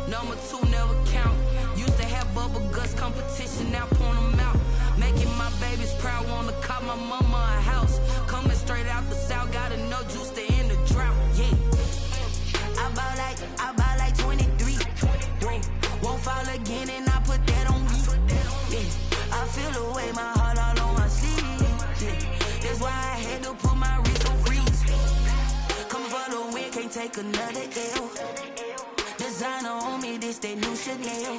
Number 2 never count. Used to have bubble guts competition, now point them out. Making my babies proud, wanna call my mama a house. Coming straight out the south, got enough juice to end the drought. Yeah. I bought like 23. Won't fall again and I put that on me. Yeah. I feel the way, my heart all on my sleeve. Yeah. That's why I had to put my wrist on freeze. Coming for the win, can't take another L. Designer on me, this that new Chanel.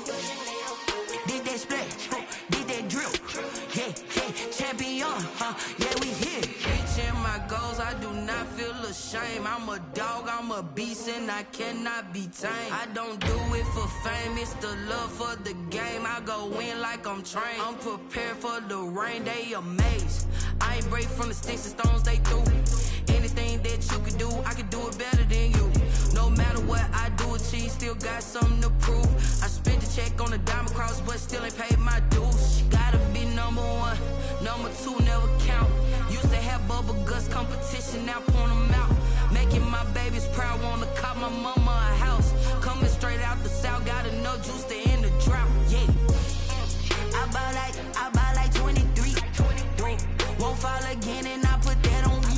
Did that splash, did that drill. Yeah, champion, yeah, we here. Reaching my goals, I do not feel ashamed. I'm a dog, I'm a beast, and I cannot be tamed. I don't do it for fame, it's the love for the game. I go in like I'm trained. I'm prepared for the rain, they amazed. I ain't break from the sticks and stones they threw. Anything that you can do, I can do it better than you. No matter what I do, achieve, still got something to prove. I spent the check on the diamond cross, but still ain't paid my dues. Gotta be number 1, number 2 never count. Used to have bubble guts competition, now point them out. Making my babies proud, wanna call my mama a house. Coming straight out the south, got enough juice to end the drought. Yeah. I bought like 23. Won't fall again and I put that on me.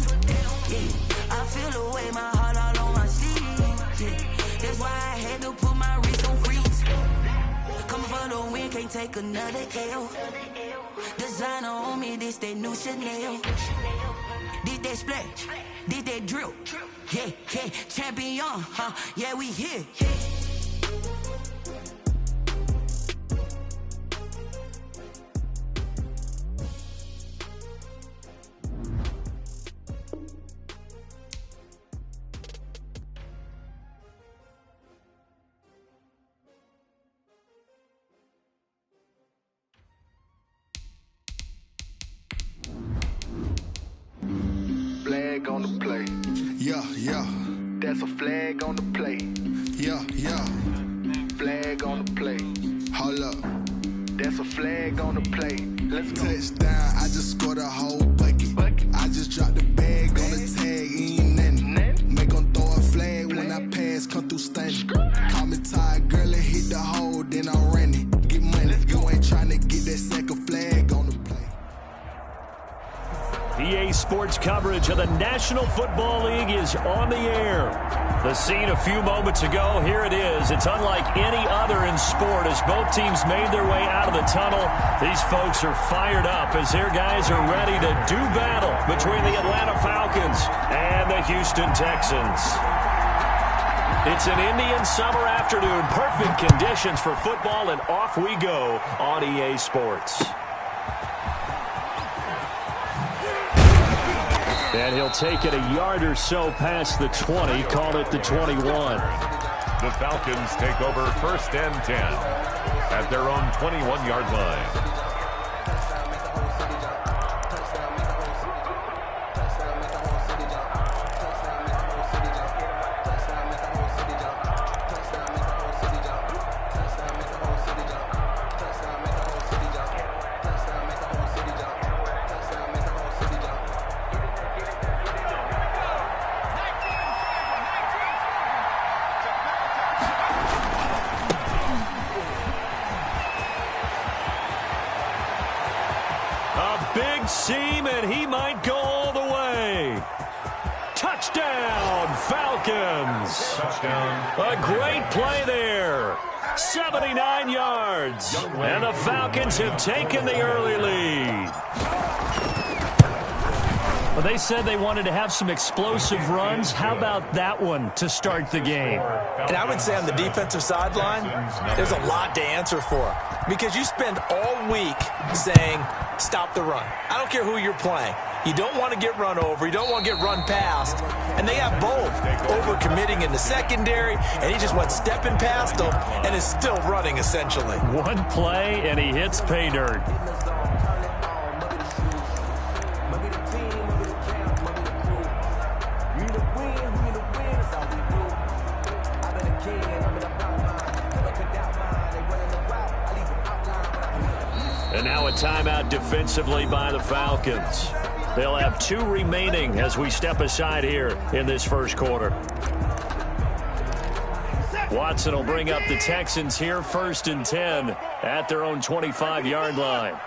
Yeah. I feel the way, my heart all on my sleeve. Yeah. That's why I had to put my wrist on freeze. Coming for the win, can't take another L. Designer on me, this that new Chanel. Did that splash, did that drill. Yeah, champion, yeah, we here. Flag on the play. Yeah. That's a flag on the play. Yeah. Flag on the play. Hold up. That's a flag on the play. Let's go. Touchdown, I just scored a whole bucket. I just dropped the bag on the tag, ain't nothing. Make 'em throw a flag when I pass, come through stunning. Call me tired, girl, and hit the hole, then I'm running. Get money, you ain't trying to get that second flag on the play. EA Sports coverage of the National Football League is on the air. The scene a few moments ago, here it is. It's unlike any other in sport as both teams made their way out of the tunnel. These folks are fired up as their guys are ready to do battle between the Atlanta Falcons and the Houston Texans. It's an Indian summer afternoon, perfect conditions for football, and off we go on EA Sports. And he'll take it a yard or so past the 20, call it the 21. The Falcons take over 1st and 10 at their own 21-yard line. Big seam, and he might go all the way. Touchdown, Falcons. Touchdown. A great play there. 79 yards. And the Falcons have taken the early lead. Well, they said they wanted to have some explosive runs. How about that one to start the game? And I would say on the defensive sideline, there's a lot to answer for. Because you spend all week saying, stop the run. I don't care who you're playing. You don't want to get run over. You don't want to get run past. And they have both. Overcommitting in the secondary, and he just went stepping past them and is still running, essentially. One play, and he hits pay dirt. And now a timeout defensively by the Falcons. They'll have 2 remaining as we step aside here in this first quarter. Watson will bring up the Texans here, 1st and 10 at their own 25-yard line.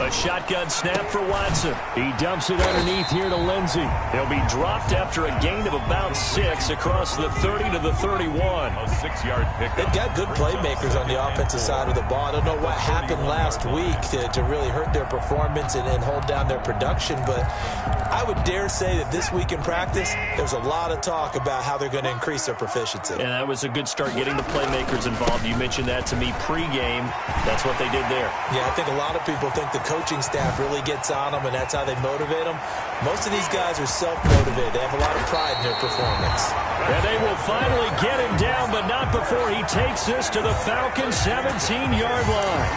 A shotgun snap for Watson. He dumps it underneath here to Lindsey. He'll be dropped after a gain of about 6 across the 30 to the 31. A 6-yard pickup. They've got good playmakers on the offensive side of the ball. I don't know what happened last week to really hurt their performance and hold down their production, but I would dare say that this week in practice, there's a lot of talk about how they're going to increase their proficiency. And that was a good start getting the playmakers involved. You mentioned that to me pregame. That's what they did there. Yeah, I think a lot of people think the coaching staff really gets on them, and that's how they motivate them. Most of these guys are self-motivated. They have a lot of pride in their performance. And they will finally get him down, but not before he takes this to the Falcons' 17-yard line.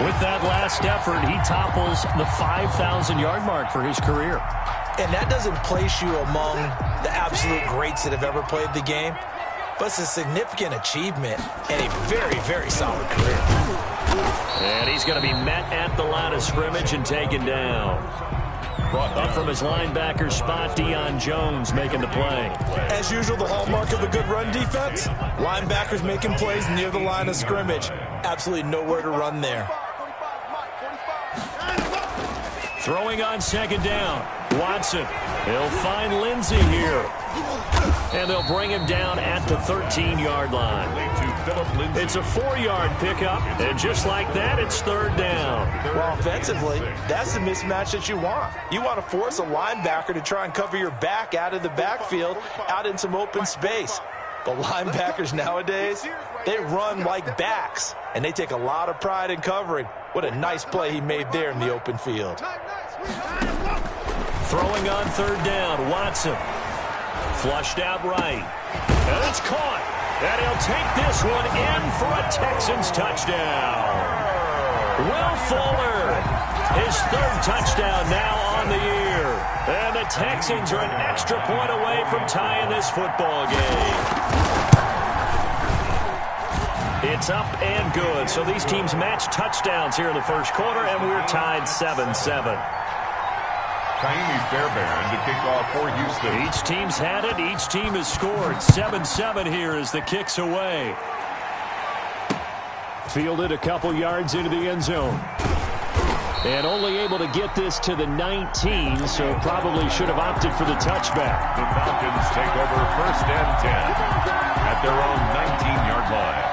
With that last effort, he topples the 5,000-yard mark for his career. And that doesn't place you among the absolute greats that have ever played the game, but it's a significant achievement and a very, very solid career. And he's going to be met at the line of scrimmage and taken down. Up from his linebacker spot, Deion Jones making the play. As usual, the hallmark of a good run defense, linebackers making plays near the line of scrimmage. Absolutely nowhere to run there. Throwing on 2nd down, Watson. He'll find Lindsey here. And they'll bring him down at the 13-yard line. It's a 4-yard pickup, and just like that, it's 3rd down. Well, offensively, that's the mismatch that you want. You want to force a linebacker to try and cover your back out of the backfield, out in some open space. But linebackers nowadays, they run like backs, and they take a lot of pride in covering. What a nice play he made there in the open field. Throwing on 3rd down, Watson. Flushed out right. And it's caught. And he'll take this one in for a Texans touchdown. Will Fuller, his 3rd touchdown now on the year. And the Texans are an extra point away from tying this football game. It's up and good. So these teams match touchdowns here in the first quarter, and we're tied 7-7. Kaimi Fairbairn to kick off for Houston. Each team's had it. Each team has scored. 7-7 here as the kick's away. Fielded a couple yards into the end zone. And only able to get this to the 19, so probably should have opted for the touchback. The Falcons take over 1st and 10 at their own 19-yard line.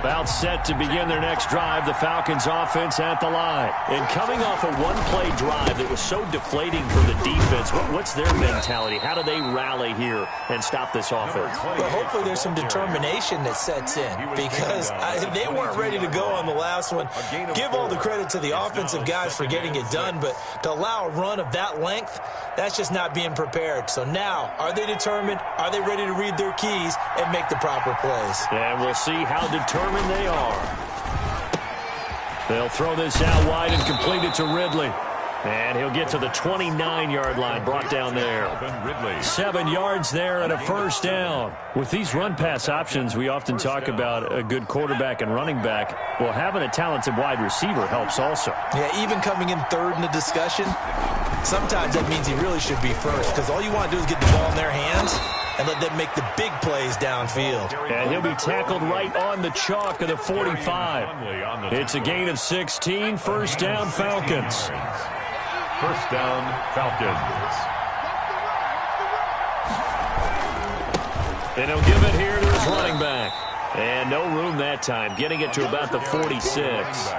About set to begin their next drive, the Falcons offense at the line. And coming off a one-play drive that was so deflating for the defense, what's their mentality? How do they rally here and stop this offense? Well, hopefully there's some determination that sets in because they weren't ready to go on the last one. Give all the credit to the offensive guys for getting it done, but to allow a run of that length, that's just not being prepared. So now, are they determined? Are they ready to read their keys and make the proper plays? And we'll see how determined they are. They'll throw this out wide and complete it to Ridley. And he'll get to the 29-yard line, brought down there. 7 yards there and a 1st down. With these run-pass options, we often talk about a good quarterback and running back. Well, having a talented wide receiver helps also. Yeah, even coming in 3rd in the discussion, sometimes that means he really should be first because all you want to do is get the ball in their hands and let them make the big plays downfield. And he'll be tackled right on the chalk of the 45. It's a gain of 16, 1st down Falcons. 1st down, Falcons. And he'll give it here to his running back. And no room that time, getting it to about the 46.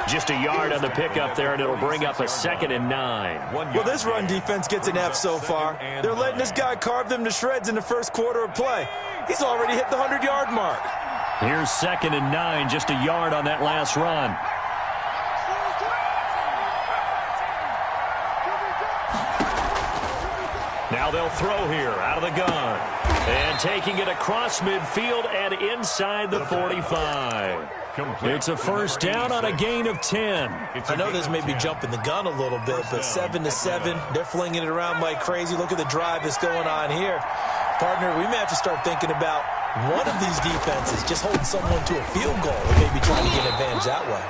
Just a yard on the pickup there, and it'll bring up a 2nd and 9. Well, this run defense gets an F so far. They're letting this guy carve them to shreds in the first quarter of play. He's already hit the 100-yard mark. Here's 2nd and 9, just a yard on that last run. Now they'll throw here out of the gun. And taking it across midfield and inside the 45. It's a 1st down on a gain of 10. I know this may be jumping the gun a little bit, but 7-7, they're flinging it around like crazy. Look at the drive that's going on here. Partner, we may have to start thinking about one of these defenses just holding someone to a field goal and maybe trying to get an advantage that way.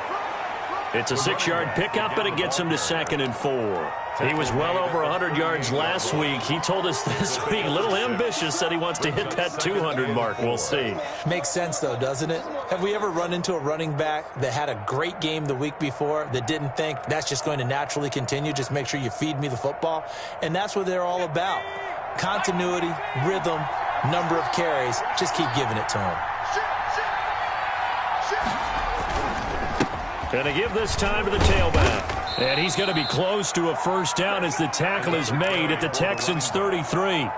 It's a 6-yard pickup, and it gets him to 2nd and 4. He was well over 100 yards last week. He told us this week, a little ambitious, said he wants to hit that 200 mark. We'll see. Makes sense, though, doesn't it? Have we ever run into a running back that had a great game the week before that didn't think that's just going to naturally continue? Just make sure you feed me the football. And that's what they're all about. Continuity, rhythm, number of carries. Just keep giving it to him. Going to give this time to the tailback. And he's going to be close to a first down as the tackle is made at the Texans' 33.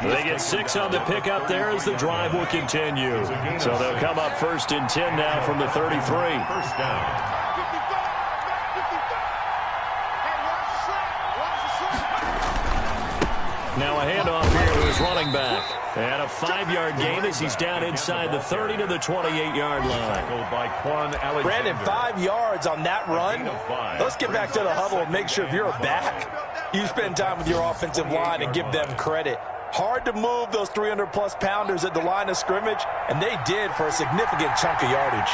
They get 6 on the pickup there as the drive will continue. So they'll come up 1st and 10 now from the 33. First down. Now a handoff here to his running back. And a 5-yard gain as he's down inside the 30 to the 28-yard line. Brandon, 5 yards on that run. Let's get back to the huddle and make sure if you're back, you spend time with your offensive line and give them credit. Hard to move those 300-plus pounders at the line of scrimmage, and they did for a significant chunk of yardage.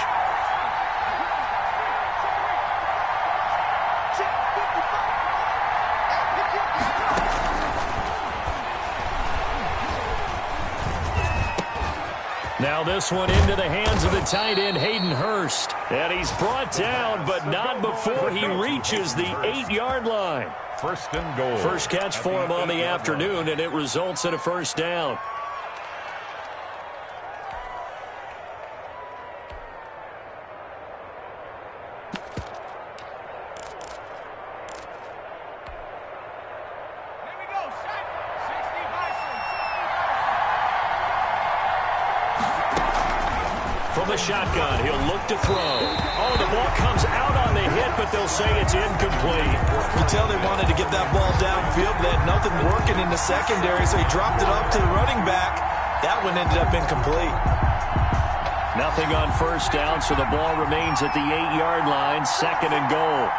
Now this one into the hands of the tight end, Hayden Hurst. And he's brought down, but not before he reaches the 8-yard line. 1st and goal. First catch for him on the afternoon, and it results in a first down. From the shotgun, he'll look to throw. Oh, the ball comes out on the hit, but they'll say it's incomplete. You tell they wanted to get that ball downfield. They had nothing working in the secondary, so he dropped it up to the running back. That one ended up incomplete. Nothing on first down, so the ball remains at the 8-yard line, 2nd and goal.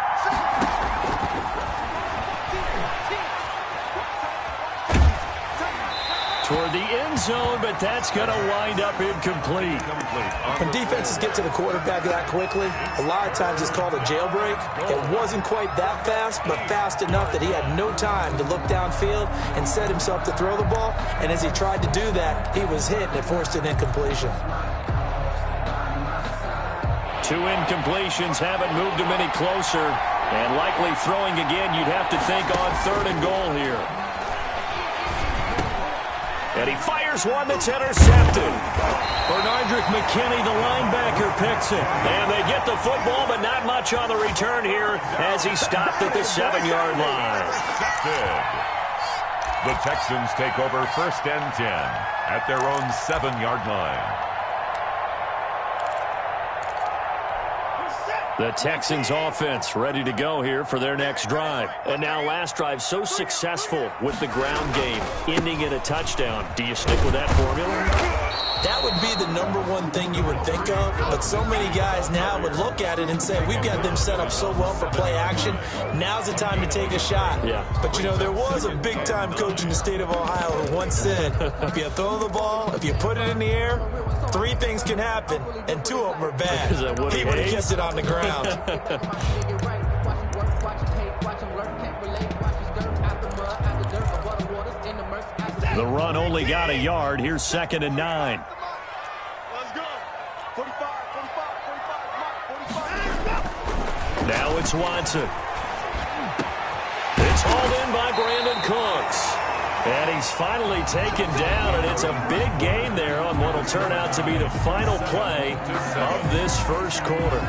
Toward the end zone, but that's going to wind up incomplete. When defenses get to the quarterback that quickly, a lot of times it's called a jailbreak. It wasn't quite that fast, but fast enough that he had no time to look downfield and set himself to throw the ball. And as he tried to do that, he was hit and it forced an incompletion. 2 incompletions haven't moved him any closer. And likely throwing again, you'd have to think on 3rd and goal here. And he fires one that's intercepted. Bernardrick McKinney, the linebacker, picks it. And they get the football, but not much on the return here as he stopped at the 7-yard line. The Texans take over 1st and 10 at their own 7-yard line. The Texans offense ready to go here for their next drive. And now last drive so successful with the ground game, ending in a touchdown. Do you stick with that formula? That would be the #1 thing you would think of, but so many guys now would look at it and say, we've got them set up so well for play action, now's the time to take a shot. Yeah. But, you know, there was a big-time coach in the state of Ohio who once said, if you throw the ball, if you put it in the air, 3 things can happen, and 2 of them are bad. He would have kept it on the ground. The run only got a yard. Here's 2nd and 9. Let's go. 45. Now it's Watson. It's hauled in by Brandon Cooks. And he's finally taken down, and it's a big gain there on what will turn out to be the final play of this first quarter.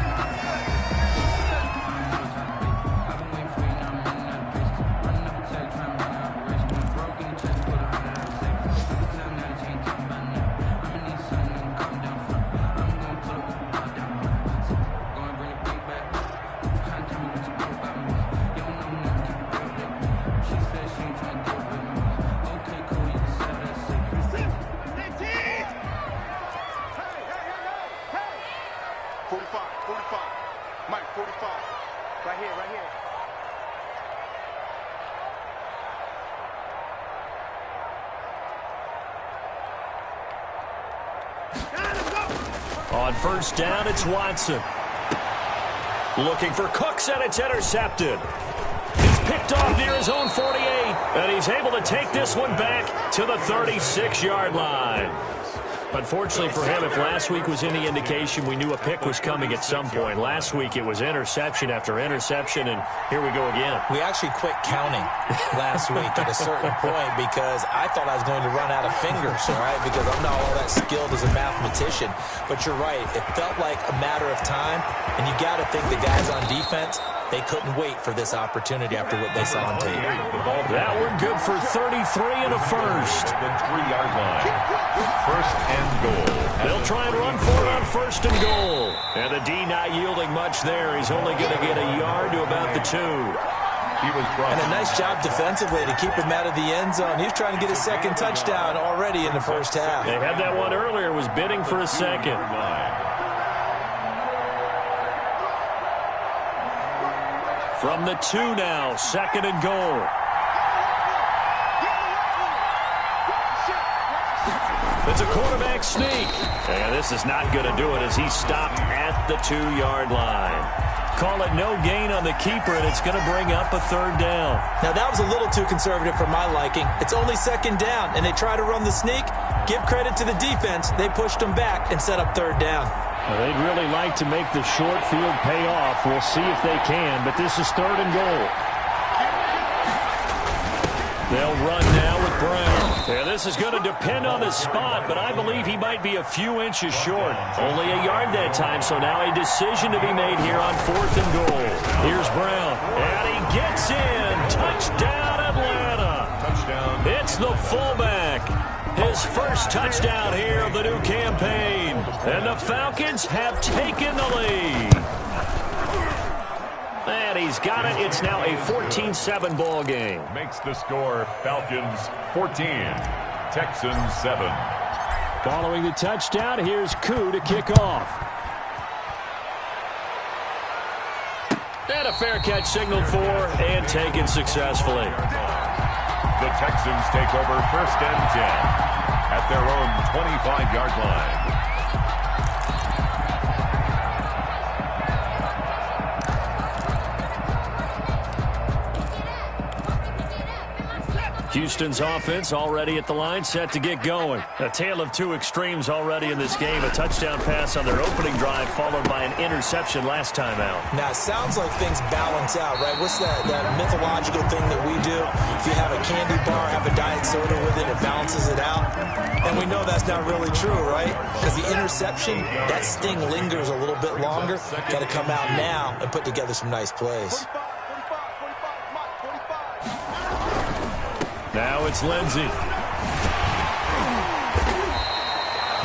first down. It's Watson. Looking for Cooks, and it's intercepted. He's picked off near his own 48, and he's able to take this one back to the 36-yard line. Unfortunately for him, if last week was any indication, we knew a pick was coming at some point. Last week, it was interception after interception, and here we go again. We actually quit counting last week at a certain point because I thought I was going to run out of fingers, all right, because I'm not all that skilled as a mathematician. But you're right. It felt like a matter of time, and you got to think the guys on defense, they couldn't wait for this opportunity after what they saw on tape. That one good for 33 and a first. The 3-yard line. First and goal. They'll try and run for it on first and goal. And the D not yielding much there. He's only going to get a yard to about the 2. And a nice job defensively to keep him out of the end zone. He was trying to get his second touchdown already in the first half. They had that one earlier, was bidding for a second. From the 2 now, second and goal. It's a quarterback sneak. And this is not going to do it as he's stopped at the 2-yard line. Call it no gain on the keeper, and it's going to bring up a third down. Now, that was a little too conservative for my liking. It's only second down, and they try to run the sneak. Give credit to the defense. They pushed them back and set up third down. Well, they'd really like to make the short field pay off. We'll see if they can, but this is third and goal. They'll run now with Brown. Yeah, this is going to depend on the spot, but I believe he might be a few inches short. Only a yard that time, so now a decision to be made here on fourth and goal. Here's Brown, and he gets in. Touchdown, Atlanta. Touchdown. It's the fullback. His first touchdown here of the new campaign. And the Falcons have taken the lead. And he's got it. It's now a 14-7 ball game. Makes the score Falcons 14, Texans 7. Following the touchdown, here's Koo to kick off. And a fair catch signaled for and taken successfully. The Texans take over first and 10 at their own 25-yard line. Houston's offense already at the line, set to get going. A tale of two extremes already in this game. A touchdown pass on their opening drive, followed by an interception last time out. Now, it sounds like things balance out, right? What's that mythological thing that we do? If you have a candy bar, have a diet soda with it, it balances it out. And we know that's not really true, right? Because the interception, that sting lingers a little bit longer. Got to come out now and put together some nice plays. Now it's Lindsey.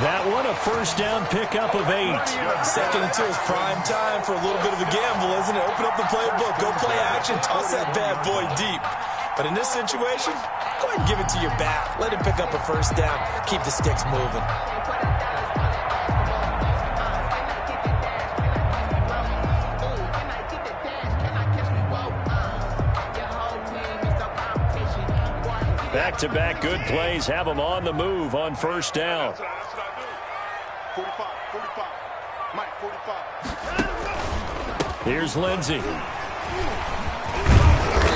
That one, a first down pickup of 8. Second and 2 is prime time for a little bit of a gamble, isn't it? Open up the playbook, go play action, toss that bad boy deep. But in this situation, go ahead and give it to your back. Let him pick up a first down. Keep the sticks moving. Back-to-back good plays have them on the move on first down. 45. Mike, 45. Here's Lindsey.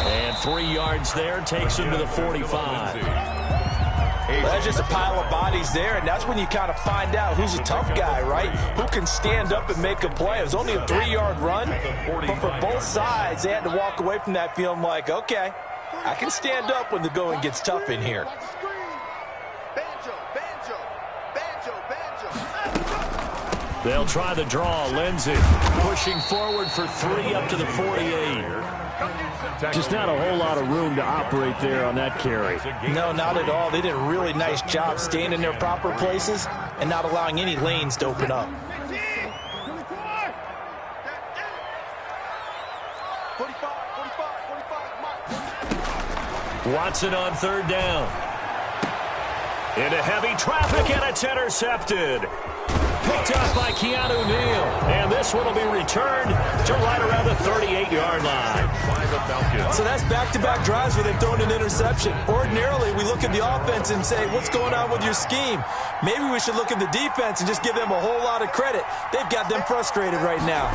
And 3 yards there, takes him to the 45. Well, that's just a pile of bodies there, and that's when you kind of find out who's a tough guy, right? Who can stand up and make a play. It was only a 3-yard run, but for both sides, they had to walk away from that feeling like, okay, I can stand up when the going gets tough in here. They'll try the draw. Lindsey pushing forward for 3 up to the 48. Just not a whole lot of room to operate there on that carry. No, not at all. They did a really nice job staying in their proper places and not allowing any lanes to open up. Watson on third down. Into heavy traffic, and it's intercepted. picked up by Keanu Neal. And this one will be returned to right around the 38-yard line. So that's back-to-back drives where they've thrown an interception. Ordinarily, we look at the offense and say, what's going on with your scheme? Maybe we should look at the defense and just give them a whole lot of credit. They've got them frustrated right now.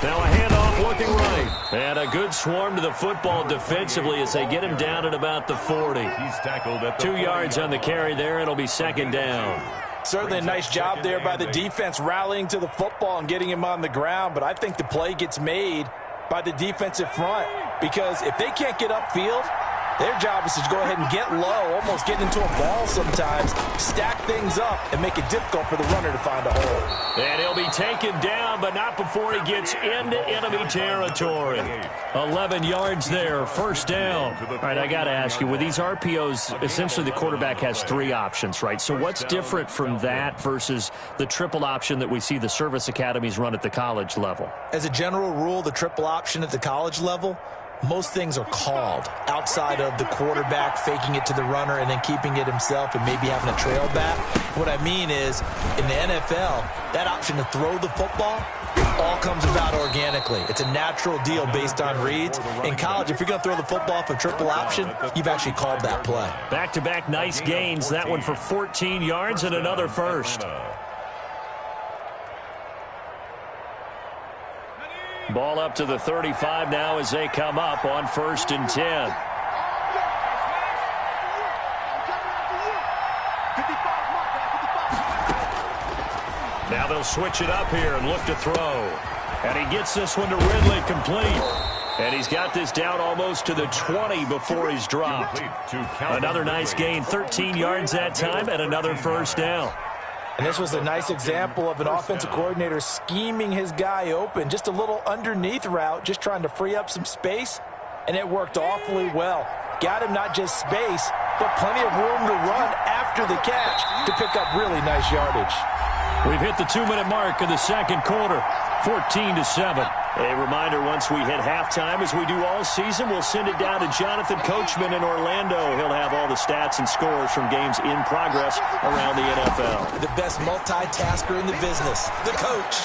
Now a handoff looking right. And a good swarm to the football defensively as they get him down at about the 40. He's tackled at the 2 yards on the carry there. It'll be second down. Certainly a nice job there by the defense rallying to the football and getting him on the ground. But I think the play gets made by the defensive front, because if they can't get upfield, their job is to go ahead and get low, almost get into a ball sometimes, stack things up, and make it difficult for the runner to find a hole. And he'll be taken down, but not before he gets into enemy territory. 11 yards there, first down. All right, I got to ask you, with these RPOs, essentially the quarterback has 3 options, right? So what's different from that versus the triple option that we see the service academies run at the college level? As a general rule, the triple option at the college level, most things are called outside of the quarterback faking it to the runner and then keeping it himself and maybe having a trail back. What I mean is, in the NFL, that option to throw the football all comes about organically. It's a natural deal based on reads. In college, if you're going to throw the football for triple option, you've actually called that play. Back-to-back nice gains. That one for 14 yards and another first. Ball up to the 35 now as they come up on 1st and 10. Now they'll switch it up here and look to throw. And he gets this one to Ridley, complete. And he's got this down almost to the 20 before he's dropped. Another nice gain, 13 yards that time, and another first down. And this was a nice example of an offensive coordinator scheming his guy open. Just a little underneath route, just trying to free up some space, and it worked awfully well. Got him not just space, but plenty of room to run after the catch to pick up really nice yardage. We've hit the 2-minute mark of the second quarter, 14-7. A reminder, once we hit halftime, as we do all season, we'll send it down to Jonathan Coachman in Orlando. He'll have all the stats and scores from games in progress around the NFL. The best multitasker in the business, the coach.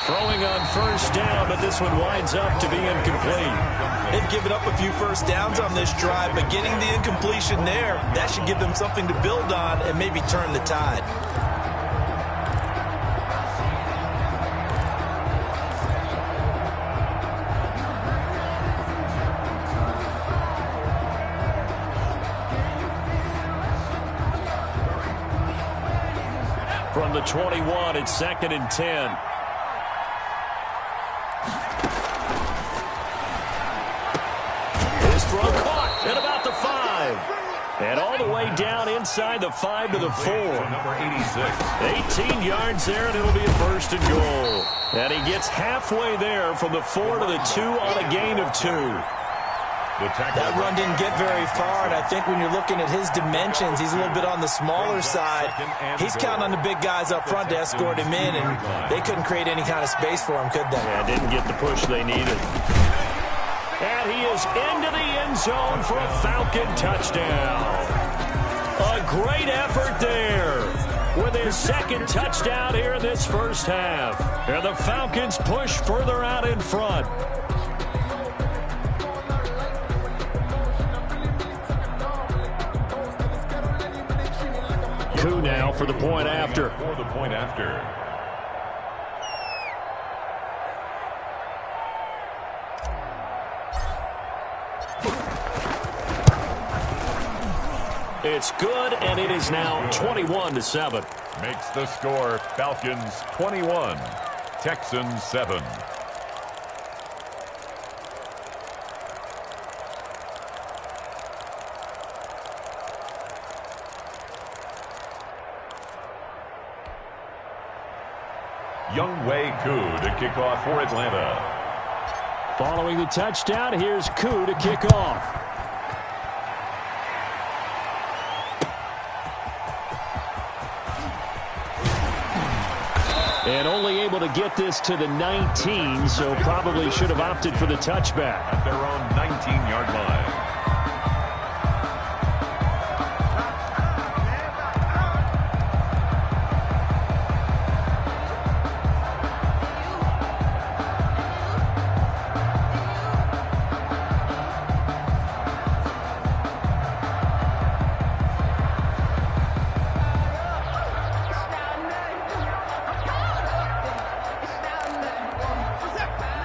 Throwing on first down, but this one winds up to be incomplete. They've given up a few first downs on this drive, but getting the incompletion there, that should give them something to build on and maybe turn the tide. From the 21, it's 2nd and 10. His throw caught at about the 5. And all the way down inside the 5 to the 4. Number 86. 18 yards there, and it'll be a 1st and goal. And he gets halfway there from the 4 to the 2 on a gain of 2. That run didn't get very far, and I think when you're looking at his dimensions, he's a little bit on the smaller side. He's counting on the big guys up front to escort him in, and they couldn't create any kind of space for him, could they? Yeah, didn't get the push they needed. And he is into the end zone for a Falcon touchdown. A great effort there with his 2nd touchdown here in this first half. And the Falcons push further out in front. Coup now for the point after. It's good, and it is now 21-7. Makes the score Falcons 21, Texans 7. Younghoe Koo to kick off for Atlanta. Following the touchdown, here's Koo to kick off. And only able to get this to the 19, so probably should have opted for the touchback. At their own 19-yard line.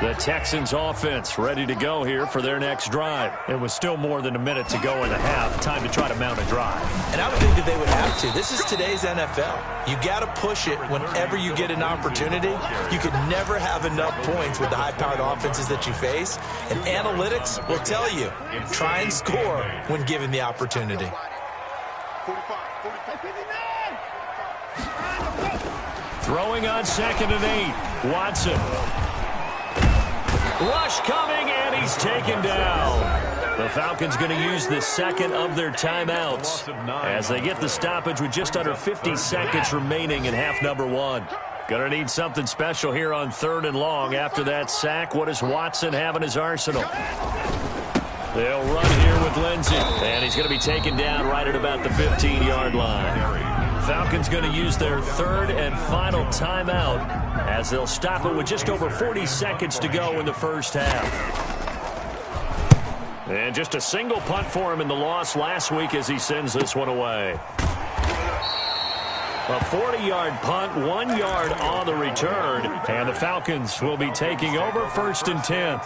The Texans offense ready to go here for their next drive. It was still more than a minute to go in the half. Time to try to mount a drive. And I would think that they would have to. This is today's NFL. You got to push it whenever you get an opportunity. You could never have enough points with the high-powered offenses that you face. And analytics will tell you, try and score when given the opportunity. Throwing on 2nd and 8. Watson. Rush coming, and he's taken down. The Falcons going to use the second of their timeouts as they get the stoppage with just under 50 seconds remaining in half number 1. Going to need something special here on 3rd and long after that sack. What does Watson have in his arsenal? They'll run here with Lindsey, and he's going to be taken down right at about the 15-yard line. Falcons going to use their 3rd and final timeout as they'll stop it with just over 40 seconds to go in the first half. And just a single punt for him in the loss last week as he sends this one away. A 40-yard punt, 1 yard on the return, and the Falcons will be taking over 1st and 10.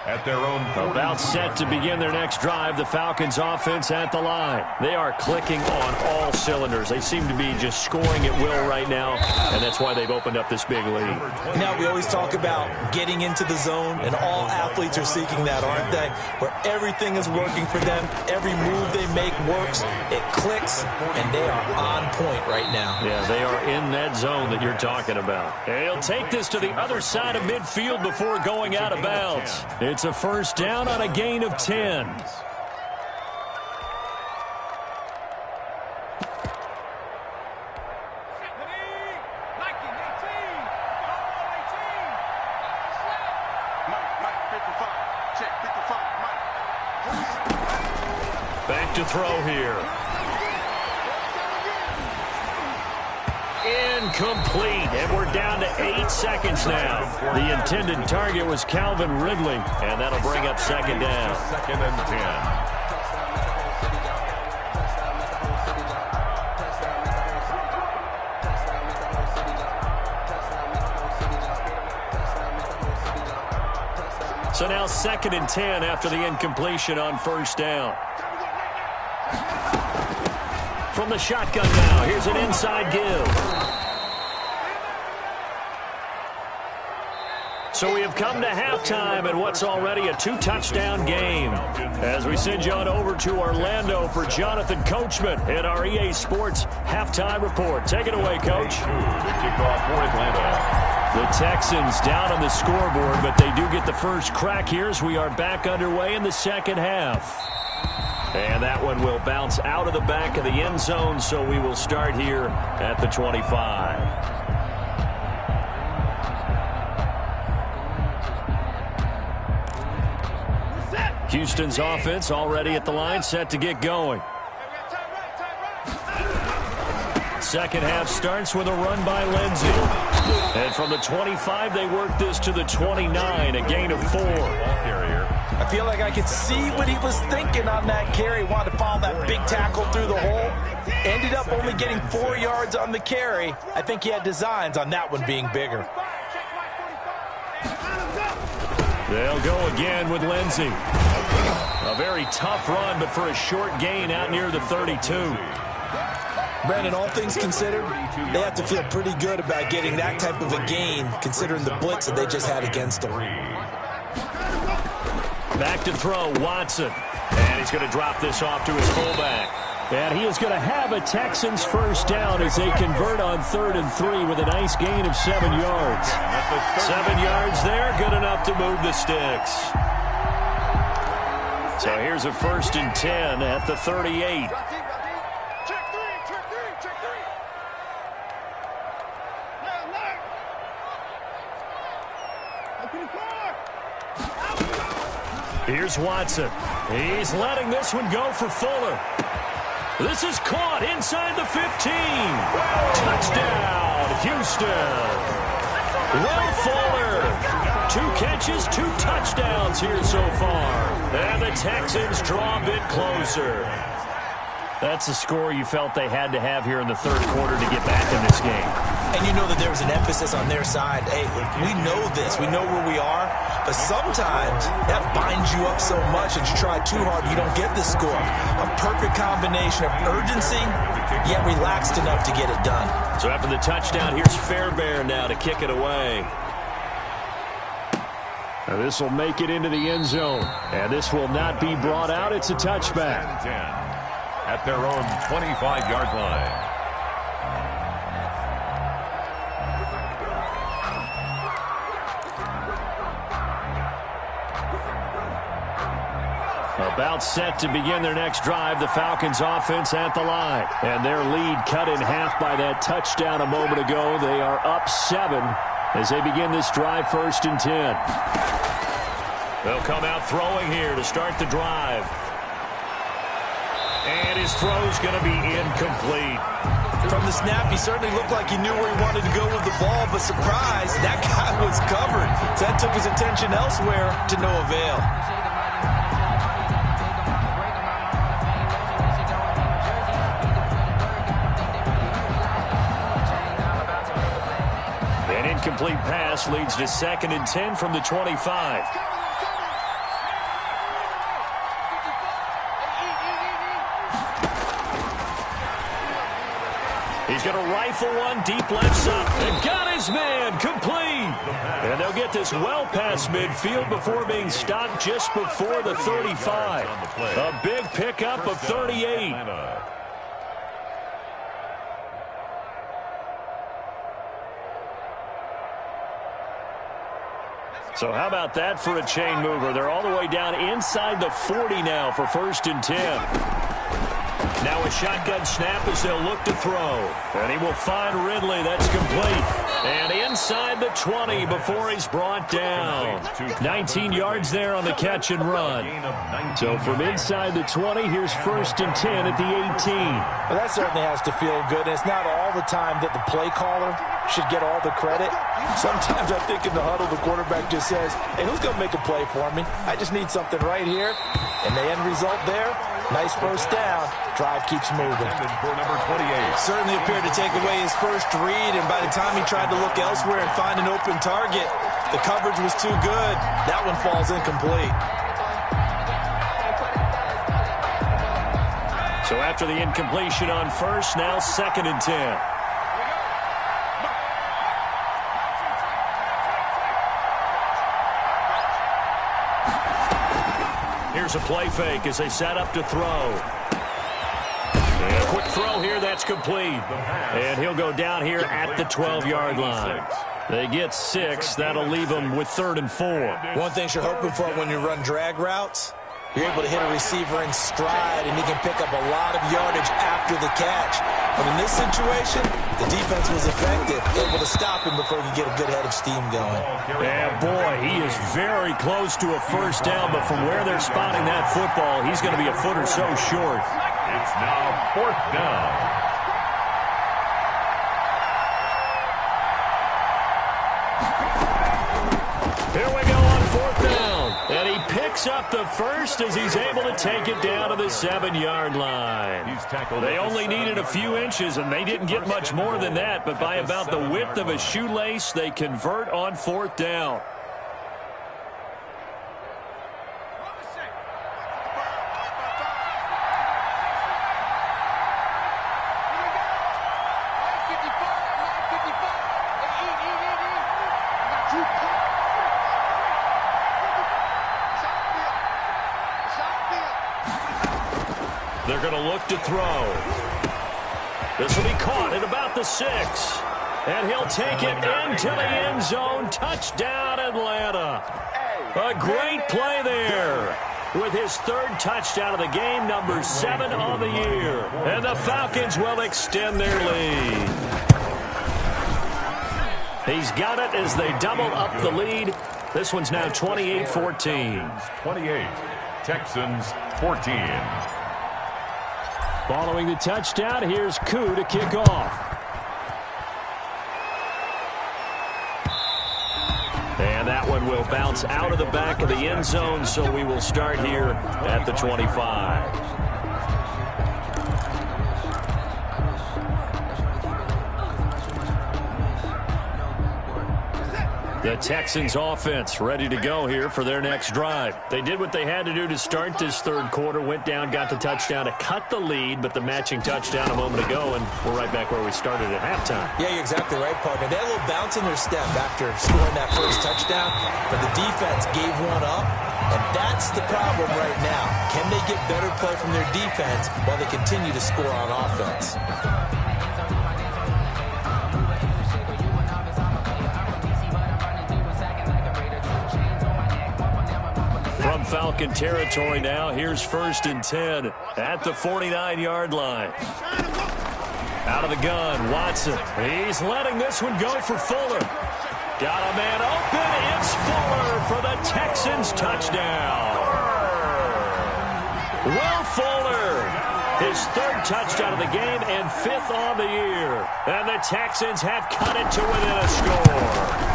At their own about set to begin their next drive, the Falcons offense at the line. They are clicking on all cylinders. They seem to be just scoring at will right now, and that's why they've opened up this big lead. Now, we always talk about getting into the zone, and all athletes are seeking that, aren't they? Where everything is working for them. Every move they make works. It clicks, and they are on point right now. Yeah, they are in that zone that you're talking about. And he'll take this to the other side of midfield before going out of bounds. It's a 1st down on a gain of 10. Back to throw here. Incomplete, and we're down to 8 seconds now. The intended target was Calvin Ridley, and that'll bring up 2nd down. 2nd and 10. So now 2nd and 10 after the incompletion on 1st down. From the shotgun now, here's an inside give. So we have come to halftime in what's already a 2-touchdown game. As we send you on over to Orlando for Jonathan Coachman in our EA Sports Halftime Report. Take it away, Coach. The kickoff for Atlanta. The Texans down on the scoreboard, but they do get the first crack here as we are back underway in the second half. And that one will bounce out of the back of the end zone, so we will start here at the 25. Houston's offense already at the line, set to get going. Second half starts with a run by Lindsey. And from the 25, they work this to the 29, a gain of 4. I feel like I could see what he was thinking on that carry. Wanted to follow that big tackle through the hole. Ended up only getting 4 yards on the carry. I think he had designs on that one being bigger. They'll go again with Lindsey. A very tough run, but for a short gain out near the 32. Brandon, all things considered, they have to feel pretty good about getting that type of a gain, considering the blitz that they just had against them. Back to throw, Watson. And he's going to drop this off to his fullback. And he is going to have a Texans first down as they convert on 3rd and 3 with a nice gain of 7 yards. 7 yards there, good enough to move the sticks. So here's a 1st and 10 at the 38. Here's Watson. He's letting this one go for Fuller. This is caught inside the 15. Touchdown, Houston. Will Fuller. 2 catches, 2 touchdowns here so far. And the Texans draw a bit closer. That's the score you felt they had to have here in the 3rd quarter to get back in this game. and you know that there's an emphasis on their side. Hey, we know this. We know where we are. But sometimes that binds you up so much that you try too hard, you don't get the score. A perfect combination of urgency, yet relaxed enough to get it done. So after the touchdown, here's Fairbairn now to kick it away. Now this will make it into the end zone. And this will not be brought out. It's a touchback. 10 at their own 25-yard line. About set to begin their next drive, the Falcons offense at the line. And their lead cut in half by that touchdown a moment ago. They are up 7 as they begin this drive, 1st and 10. They'll come out throwing here to start the drive. And his throw's going to be incomplete. From the snap, he certainly looked like he knew where he wanted to go with the ball, but surprise, that guy was covered. So that took his attention elsewhere to no avail. An incomplete pass leads to 2nd and 10 from the 25. He's going to rifle one deep left side. And got his man complete. And they'll get this well past midfield before being stopped just before the 35. A big pickup of 38. So how about that for a chain mover? They're all the way down inside the 40 now for 1st and 10. Now a shotgun snap as they'll look to throw. And he will find Ridley. That's complete. And inside the 20 before he's brought down. 19 yards there on the catch and run. So from inside the 20, here's 1st and 10 at the 18. Well, that certainly has to feel good. And it's not all the time that the play caller should get all the credit. Sometimes I think in the huddle, the quarterback just says, hey, who's going to make a play for me? I just need something right here. And the end result there, nice 1st down. Drive keeps moving. For number 28. Certainly appeared to take away his first read, and by the time he tried to look elsewhere and find an open target, the coverage was too good. That one falls incomplete. So after the incompletion on 1st, now 2nd and 10. Here's a play fake as they set up to throw. And a quick throw here, that's complete. And he'll go down here at the 12-yard line. They get 6. That'll leave them with 3rd and 4. One thing you're hoping for when you run drag routes, you're able to hit a receiver in stride, and he can pick up a lot of yardage after the catch. But in this situation, the defense was effective, able to stop him before he could get a good head of steam going. And boy, he is very close to a 1st down, but from where they're spotting that football, he's going to be a foot or so short. It's now 4th down. Here we go on 4th down. And he picks up the 1st as he's able to take it down to the 7-yard line. They only needed a few inches, and they didn't get much more than that. But by about the width of a shoelace, they convert on 4th down. They're going to look to throw. This will be caught at about the 6. And he'll take it into the end zone. Touchdown, Atlanta. A great play there. With his 3rd touchdown of the game, number 7 on the year. And the Falcons will extend their lead. He's got it as they double up the lead. This one's now 28-14. 28. Texans 14. Following the touchdown, here's Koo to kick off. And that one will bounce out of the back of the end zone, so we will start here at the 25. The Texans offense ready to go here for their next drive. They did what they had to do to start this third quarter, went down, got the touchdown to cut the lead, but the matching touchdown a moment ago, and we're right back where we started at halftime. Yeah, you're exactly right, partner. They had a little bounce in their step after scoring that first touchdown, but the defense gave one up, and that's the problem right now. Can they get better play from their defense while they continue to score on offense? From Falcon territory now, here's 1st and 10 at the 49-yard line. Out of the gun, Watson. He's letting this one go for Fuller. Got a man open. It's Fuller for the Texans touchdown. Will Fuller, his 3rd touchdown of the game and 5th on the year. And the Texans have cut it to within a score.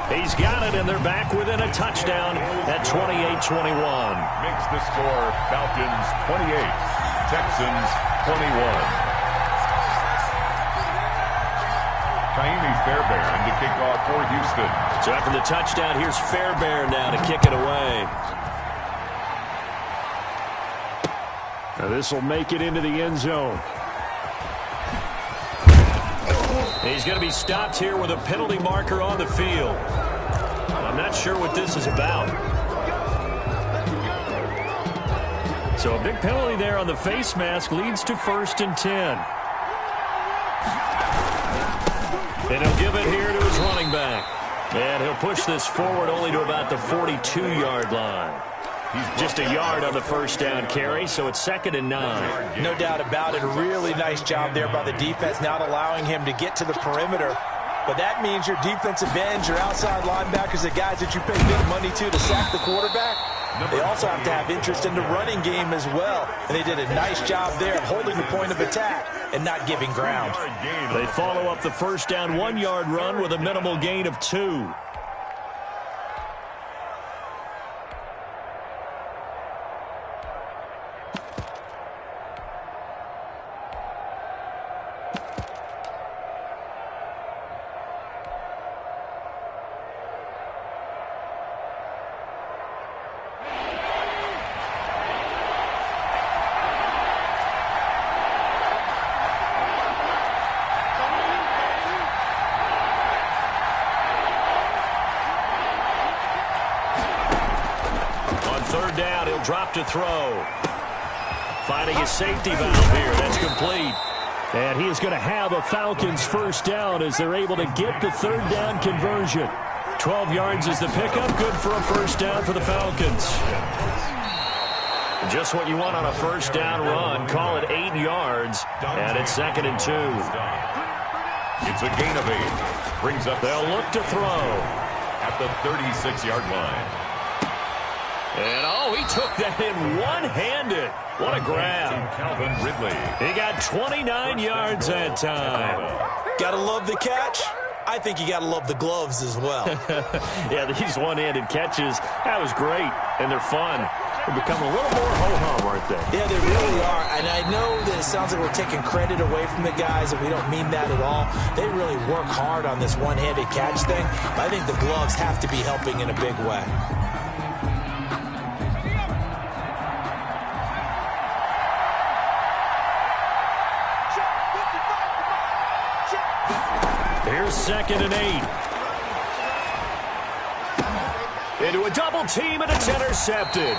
He's got it, and they're back within a touchdown at 28-21. Makes the score Falcons 28, Texans 21. Kaimi Fairbairn to kick off for Houston. So after the touchdown, here's Fairbairn now to kick it away. Now this will make it into the end zone. He's going to be stopped here with a penalty marker on the field. I'm not sure what this is about. So a big penalty there on the face mask leads to 1st and 10. And he'll give it here to his running back. And he'll push this forward only to about the 42-yard line. Just a yard on the first down carry, so it's 2nd and 9. No doubt about it. A really nice job there by the defense, not allowing him to get to the perimeter. But that means your defensive ends, your outside linebackers, the guys that you pay big money to sack the quarterback, they also have to have interest in the running game as well. And they did a nice job there of holding the point of attack and not giving ground. They follow up the first down 1-yard run with a minimal gain of 2. Drop to throw. Finding his safety valve here. That's complete. And he is going to have a Falcons first down as they're able to get the 3rd down conversion. 12 yards is the pickup. Good for a first down for the Falcons. Just what you want on a first down run. Call it 8 yards. And it's 2nd and 2. It's a gain of 8. Brings up. They'll look to throw. At the 36-yard line. And, oh, he took that in one-handed. What a grab. Calvin Ridley. He got 29 yards that time. Gotta love the catch. I think you gotta love the gloves as well. Yeah, these one-handed catches, that was great, and they're fun. They're becoming a little more ho-hum, aren't they? Yeah, they really are. And I know that it sounds like we're taking credit away from the guys, and we don't mean that at all. They really work hard on this one-handed catch thing. But I think the gloves have to be helping in a big way. Here's 2nd and 8. Into a double team, and it's intercepted.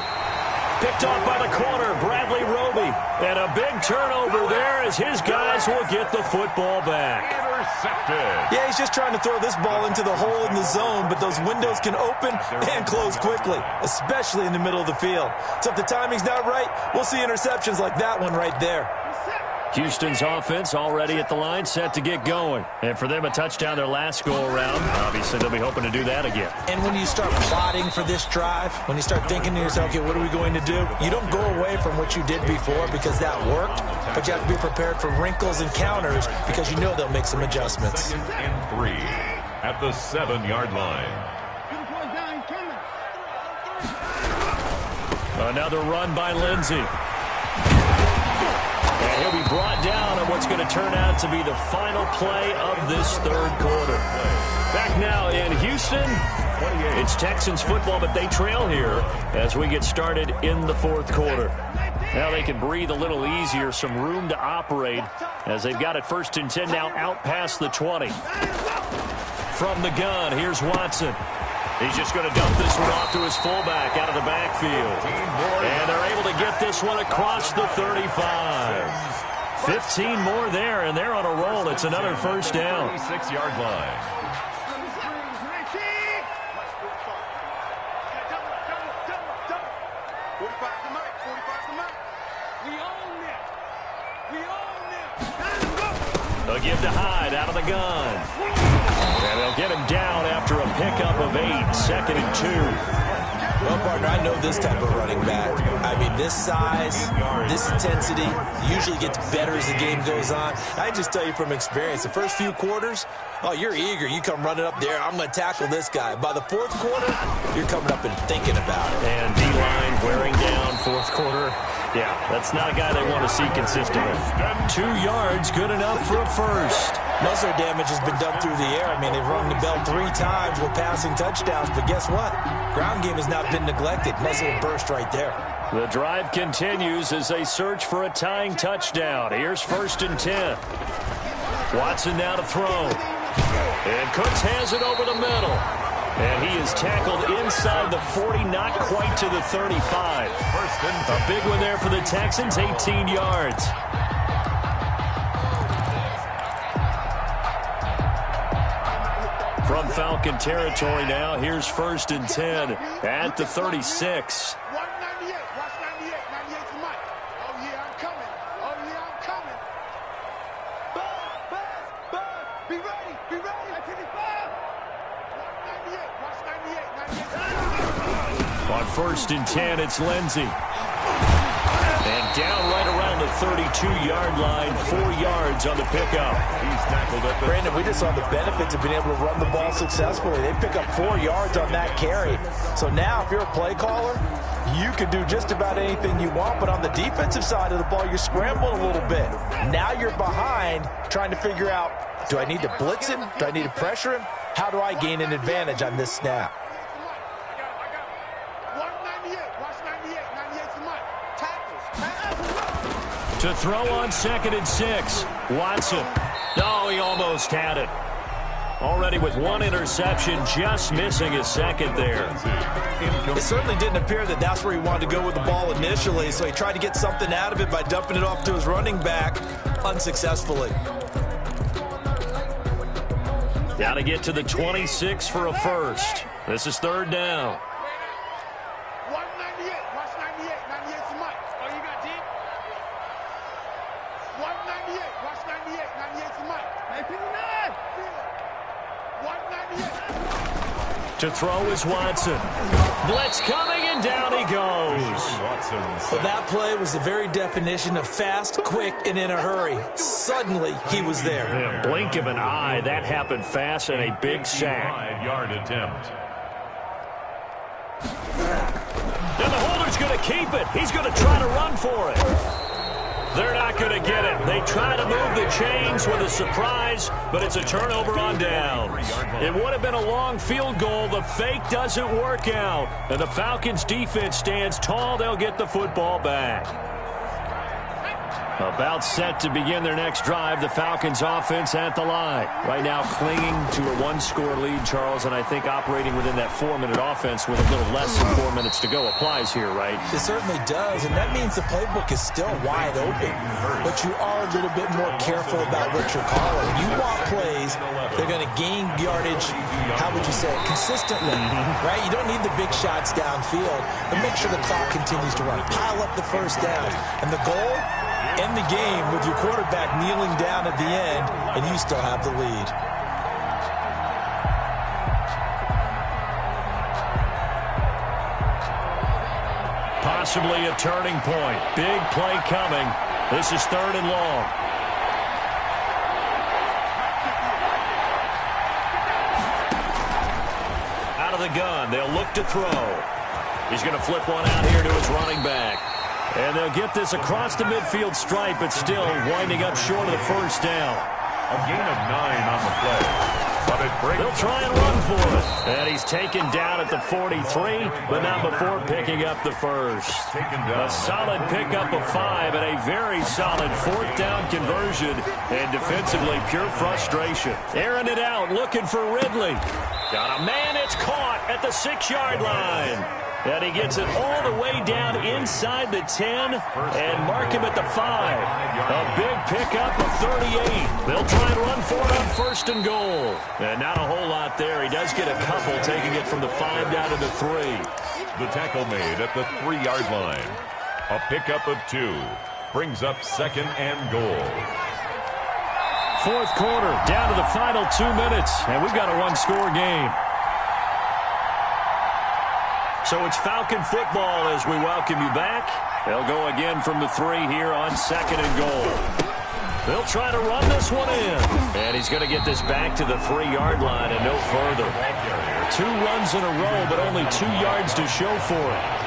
Picked off by the corner, Bradley Roby. And a big turnover there as his guys will get the football back. Intercepted. Yeah, he's just trying to throw this ball into the hole in the zone, but those windows can open and close quickly, especially in the middle of the field. So if the timing's not right, we'll see interceptions like that one right there. Houston's offense already at the line, set to get going. And for them, a touchdown their last go-around. Obviously, they'll be hoping to do that again. And when you start plotting for this drive, when you start thinking to yourself, okay, what are we going to do? You don't go away from what you did before because that worked, but you have to be prepared for wrinkles and counters because you know they'll make some adjustments. 2nd and 3 at the 7-yard line. Another run by Lindsey. And he'll be brought down on what's going to turn out to be the final play of this third quarter. Back now in Houston, it's Texans football, but they trail here as we get started in the fourth quarter. Now they can breathe a little easier, some room to operate as they've got it 1st and 10 now out past the 20. From the gun, here's Watson. He's just going to dump this one off to his fullback out of the backfield. And they're able to get this one across the 35. 15 more there, and they're on a roll. It's another first down. 36-yard line. They'll give to Hyde out of the gun. And they'll get him down after a pickup of 8, 2nd and 2. Well, partner, I know this type of running back. I mean, this size, this intensity usually gets better as the game goes on. I just tell you from experience, the first few quarters, oh, you're eager. You come running up there, I'm going to tackle this guy. By the fourth quarter, you're coming up and thinking about it. And D-line wearing down fourth quarter. Yeah, that's not a guy they want to see consistently. 2 yards, good enough for a first. Most of their damage has been done through the air. I mean, they've rung the bell 3 times with passing touchdowns, but guess what? Ground game has not been neglected. Nice little burst right there. The drive continues as they search for a tying touchdown. Here's 1st and 10. Watson now to throw. And Cooks has it over the middle. And he is tackled inside the 40, not quite to the 35. A big one there for the Texans, 18 yards. From Falcon territory now, here's 1st and 10 at the 36. On 1st and 10, it's Lindsey. And down right around the 32-yard line, 4 yards on the pickup. He's tackled at the... Brandon, we just saw the benefits of being able to run the ball successfully. They pick up 4 yards on that carry. So now, if you're a play caller, you can do just about anything you want. But on the defensive side of the ball, you're scrambling a little bit. Now you're behind, trying to figure out, do I need to blitz him? Do I need to pressure him? How do I gain an advantage on this snap? To throw on 2nd and 6. Watson. Oh, he almost had it. Already with 1 interception, just missing his 2nd there. It certainly didn't appear that that's where he wanted to go with the ball initially, so he tried to get something out of it by dumping it off to his running back unsuccessfully. Got to get to the 26 for a first. This is 3rd down. To throw is Watson. Blitz coming, and down he goes. Well, that play was the very definition of fast, quick, and in a hurry. Suddenly, he was there. In a blink of an eye, that happened fast and a big sack. 5-yard attempt. Now the holder's going to keep it. He's going to try to run for it. They're not going to get it. They try to move the chains with a surprise, but it's a turnover on downs. It would have been a long field goal. The fake doesn't work out. And the Falcons' defense stands tall. They'll get the football back. About set to begin their next drive, the Falcons offense at the line. Right now clinging to a 1-score lead, Charles, and I think operating within that 4-minute offense with a little less than 4 minutes to go applies here, right? It certainly does, and that means the playbook is still wide open. But you are a little bit more careful about what you're calling. You want plays, they're going to gain yardage, how would you say it, consistently, right? You don't need the big shots downfield, but make sure the clock continues to run. Pile up the first down, and the goal? End the game with your quarterback kneeling down at the end, and you still have the lead. Possibly a turning point. Big play coming. This is 3rd and long. Out of the gun. They'll look to throw. He's going to flip one out here to his running back. And they'll get this across the midfield stripe, but still winding up short of the first down. A gain of 9 on the play. But They'll try and run for it. And he's taken down at the 43, but not before picking up the first. A solid pickup of 5 and a very solid 4th down conversion. And defensively, pure frustration. Airing it out, looking for Ridley. Got a man, it's caught at the 6-yard line. And he gets it all the way down inside the 10 and mark him at the 5. A big pickup of 38. They'll try and run for it on 1st and goal. And not a whole lot there. He does get a couple, taking it from the 5 down to the 3. The tackle made at the 3-yard line. A pickup of 2. Brings up 2nd and goal. 4th quarter, down to the final 2 minutes. And we've got a one-score game. So it's Falcon football as we welcome you back. They'll go again from the 3 here on 2nd and goal. They'll try to run this one in. And he's going to get this back to the 3-yard line and no further. 2 runs in a row, but only 2 yards to show for it.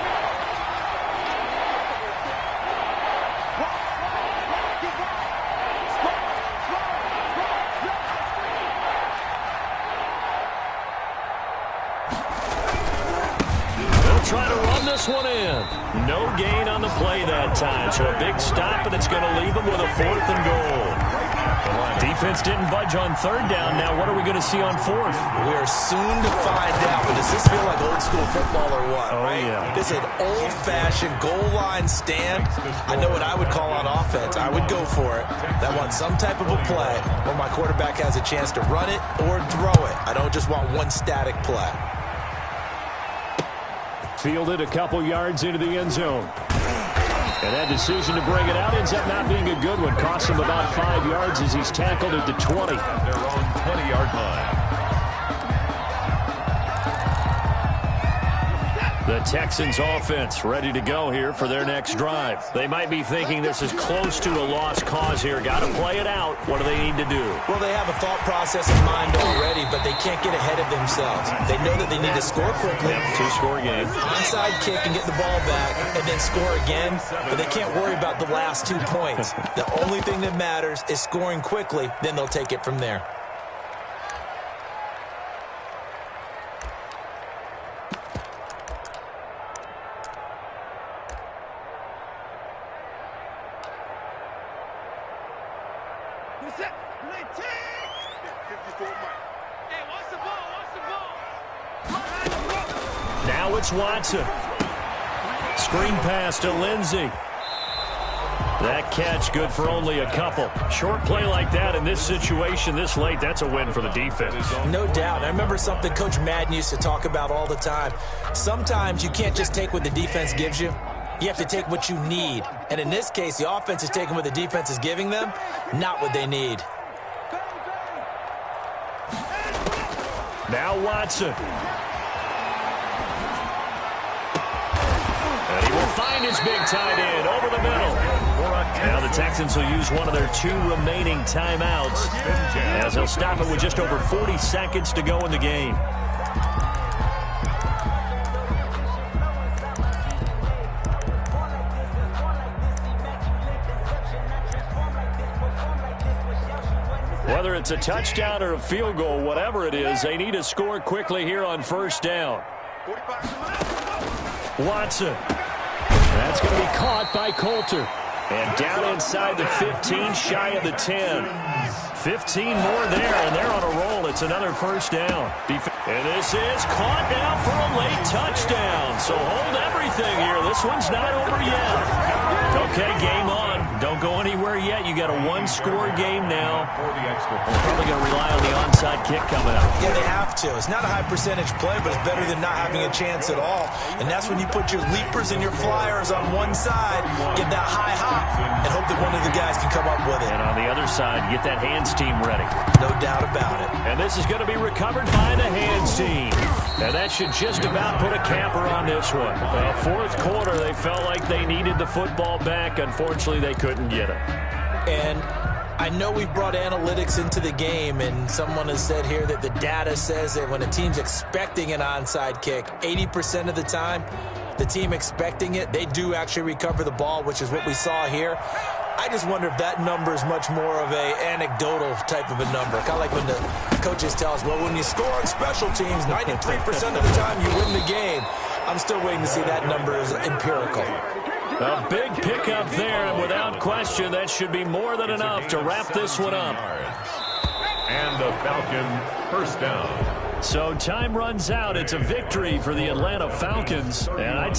Try to run this one in. No gain on the play that time. So a big stop, and it's going to leave them with a 4th and goal. Defense didn't budge on 3rd down. Now what are we going to see on 4th? We are soon to find out. But does this feel like old school football or what? Oh, right? Yeah. This is an old-fashioned goal line stand. I know what I would call on offense. I would go for it. I want some type of a play where my quarterback has a chance to run it or throw it. I don't just want one static play. Fielded a couple yards into the end zone. And that decision to bring it out ends up not being a good one. Costs him about 5 yards as he's tackled at the 20. Their own 20-yard line. The Texans offense ready to go here for their next drive. They might be thinking this is close to a lost cause here. Got to play it out. What do they need to do? Well, they have a thought process in mind already, but they can't get ahead of themselves. They know that they need to score quickly. Yep, 2-score game. Onside kick and get the ball back and then score again, but they can't worry about the last 2 points. The only thing that matters is scoring quickly, then they'll take it from there. Now it's Watson. Screen pass to Lindsey. That catch good for only a couple. Short play like that in this situation this late, that's a win for the defense. No doubt. I remember something Coach Madden used to talk about all the time. Sometimes you can't just take what the defense gives you. You have to take what you need. And in this case, the offense is taking what the defense is giving them, not what they need. Now Watson. And he will find his big tight end over the middle. Now the Texans will use one of their 2 remaining timeouts as they'll stop it with just over 40 seconds to go in the game. Whether it's a touchdown or a field goal, whatever it is, they need to score quickly here on 1st down. Watson. That's going to be caught by Coulter. And down inside the 15, shy of the 10. 15 more there, and they're on a roll. It's another 1st down. And this is caught now for a late touchdown. So hold everything here. This one's not over yet. Okay, game on. Don't go anywhere yet. You got a 1-score game now. Probably going to rely on the onside kick coming up. Yeah, they have to. It's not a high percentage play, but it's better than not having a chance at all. And that's when you put your leapers and your flyers on one side, get that high hop, and hope that one of the guys can come up with it. And on the other side, get that hands team ready. No doubt about it. And this is going to be recovered by the hands team. And that should just about put a capper on this one. 4th quarter, they felt like they needed the football back. Unfortunately, they couldn't get it. And I know we've brought analytics into the game, and someone has said here that the data says that when a team's expecting an onside kick, 80% of the time, the team expecting it, they do actually recover the ball, which is what we saw here. I just wonder if that number is much more of a anecdotal type of a number. Kind of like when the coaches tell us, well, when you score on special teams, 93% of the time you win the game. I'm still waiting to see that number is empirical. A big pickup there, and without question, that should be more than enough to wrap this one up. And the Falcons first down. So time runs out. It's a victory for the Atlanta Falcons, and I